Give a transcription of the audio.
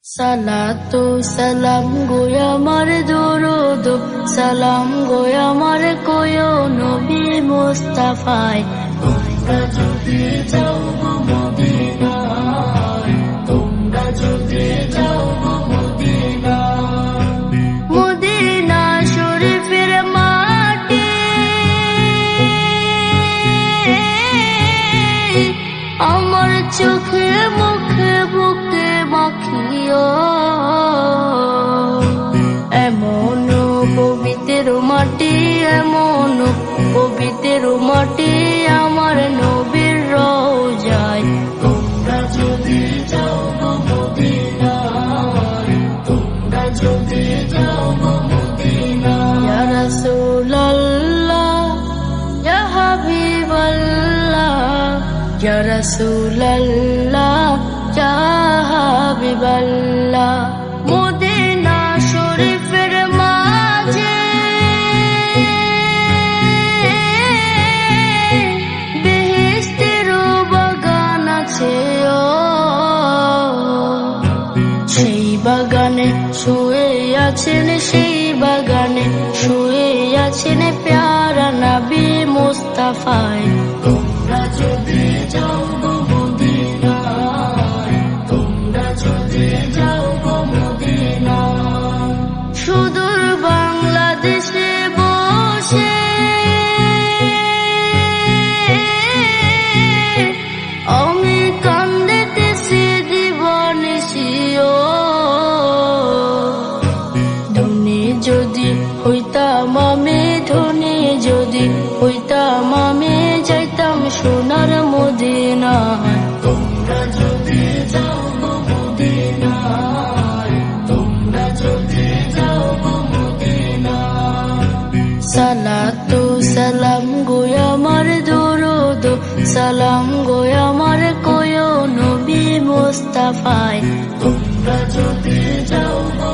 সালাতু সালাম গো আমার দরুদ সালাম গো আমার কোয়ো নবী মুস্তাফায়। তোমরা যদি যাও গো মদিনায়, তোমরা যদি যাও গো মদিনায়, মদিনা শরীফের মাটি আমার চোখে মুখে বুকে মাখিও। এমন পবিত্র মাটি, এমন পবিত্র মাটি আমার নবীর রওজায়। তোমরা যদি যাও গো মদিনায়, তোমরা যদি যাও গো মদিনায়। ইয়া রাসূলুল্লাহ ইয়া হাবিবাল্লাহ, ইয়া রাসূলুল্লাহ ইয়া হাবিবাল্লাহ। মদিনা শরীফের মাঝে বেহেশতের বাগান আছে, সেই বাগানে শুয়ে আছেন, সেই বাগানে শুয়ে আছেন প্যারা নবী মুস্তাফায়। তোমরা যদি যাও গো মদিনায়, তোমরা যদি যাও গো মদিনায়। সুদূর বাংলাদেশে বসে আমি কান্দিতেছি দিবানিশিও। ধনী যদি হইতাম আমি, ধনী যদি হইতাম আমি, যাইতাম সোনার মদিনায়। তোমরা যদি যাও গো মদিনায়, তোমরা যদি যাও গো মদিনায়। সালাতু সালাম গো আমার দরুদ সালাম গো আমার কোয়ো নবী মুস্তাফায়। তোমরা যদি যাও গো